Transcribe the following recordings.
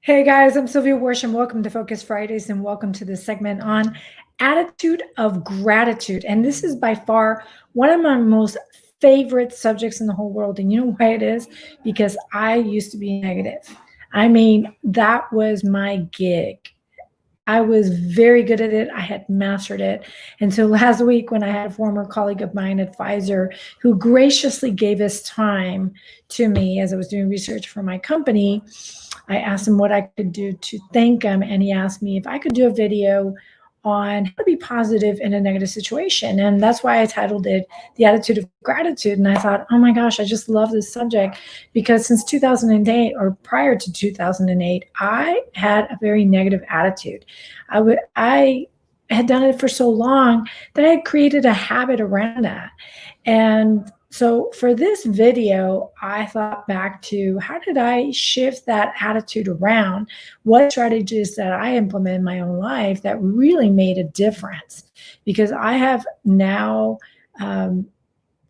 Hey guys, I'm Sylvia Worsham. Welcome to Focus Fridays and welcome to this segment on attitude of gratitude. And this is by far one of my most favorite subjects in the whole world. And you know why it is? Because I used to be negative. I mean, that was my gig. I was very good at it. I had mastered it. And so last week, when I had a former colleague of mine at Pfizer who graciously gave his time to me as I was doing research for my company, I asked him what I could do to thank him. And he asked me if I could do a video on how to be positive in a negative situation. And that's why I titled it The Attitude of Gratitude. And I thought, oh my gosh, I just love this subject because since 2008 or prior to 2008, I had a very negative attitude. I had done it for so long that I had created a habit around that. And so for this video, I thought back to how did I shift that attitude around? What strategies that I implement in my own life that really made a difference? Because I have now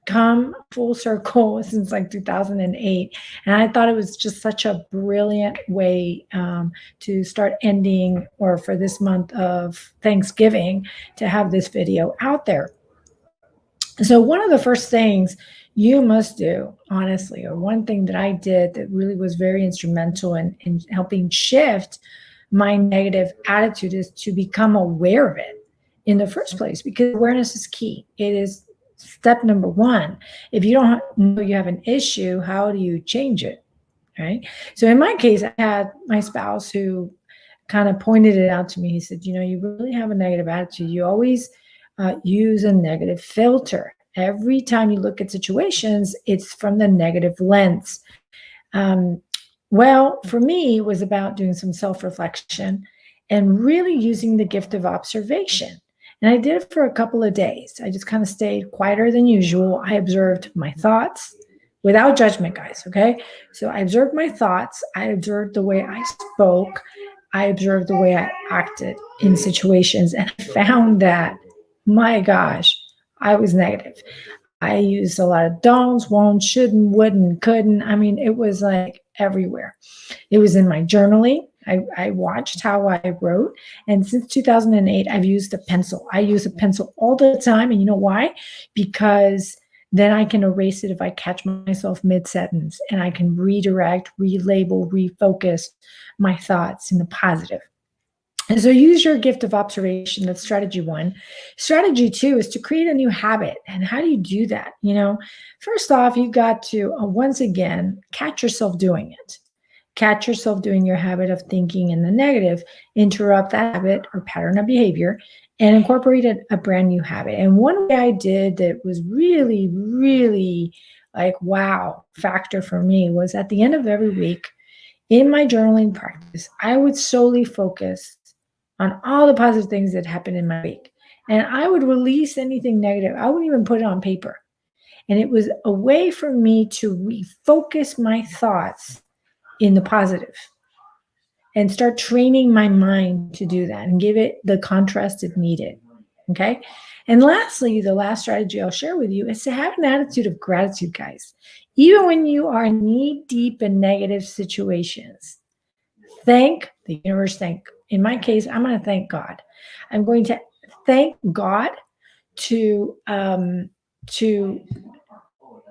come full circle since like 2008. And I thought it was just such a brilliant way to start ending or for this month of Thanksgiving to have this video out there. So one of the first things you must do, honestly, or one thing that I did that really was very instrumental in helping shift my negative attitude is to become aware of it in the first place, because awareness is key. It is step number one. If you don't know you have an issue, how do you change it? Right. So in my case, I had my spouse who kind of pointed it out to me. He said, you know, you really have a negative attitude. You always use a negative filter. Every time you look at situations, it's from the negative lens. Well, for me, it was about doing some self-reflection and really using the gift of observation. And I did it for a couple of days. I just kind of stayed quieter than usual. I observed my thoughts without judgment, guys. Okay. So I observed my thoughts. I observed the way I spoke. I observed the way I acted in situations. And I found that, my gosh, I was negative. I used a lot of don'ts, won't, shouldn't, wouldn't, couldn't. I mean, it was like everywhere. It was in my journaling. I watched how I wrote. And since 2008, I've used a pencil. I use a pencil all the time. And you know why? Because then I can erase it if I catch myself mid-sentence, and I can redirect, relabel, refocus my thoughts in the positive. And so use your gift of observation. That's strategy one. Strategy two is to create a new habit. And how do you do that? You know, first off, you've got to, once again, catch yourself doing it. Catch yourself doing your habit of thinking in the negative, interrupt that habit or pattern of behavior, and incorporate a brand new habit. And one way I did that was really, really like, wow, factor for me was at the end of every week in my journaling practice, I would solely focus on all the positive things that happened in my week. And I would release anything negative. I wouldn't even put it on paper. And it was a way for me to refocus my thoughts in the positive and start training my mind to do that and give it the contrast it needed. Okay. And lastly, the last strategy I'll share with you is to have an attitude of gratitude, guys. Even when you are knee deep in negative situations, thank the universe. In my case, I'm going to thank God. I'm going to thank God to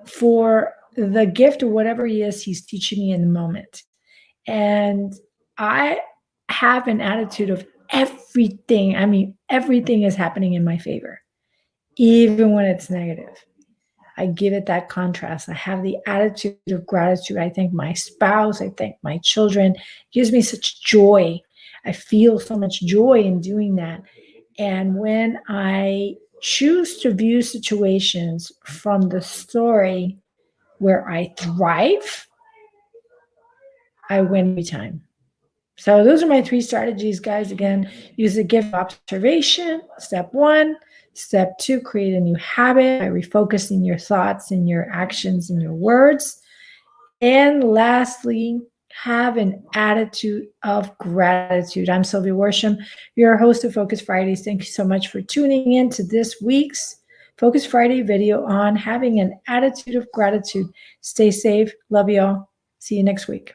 for the gift of whatever he is he's teaching me in the moment. And I have an attitude of everything. I mean, everything is happening in my favor, even when it's negative. I give it that contrast. I have the attitude of gratitude. I thank my spouse. I thank my children. It gives me such joy. I feel so much joy in doing that. And when I choose to view situations from the story where I thrive, I win every time. So those are my three strategies, guys. Again, use the gift of observation, step one. Step two, create a new habit by refocusing your thoughts and your actions and your words. And lastly, have an attitude of gratitude. I'm Sylvia Worsham, your host of Focus Fridays. Thank you so much for tuning in to this week's Focus Friday video on having an attitude of gratitude. Stay safe. Love y'all. See you next week.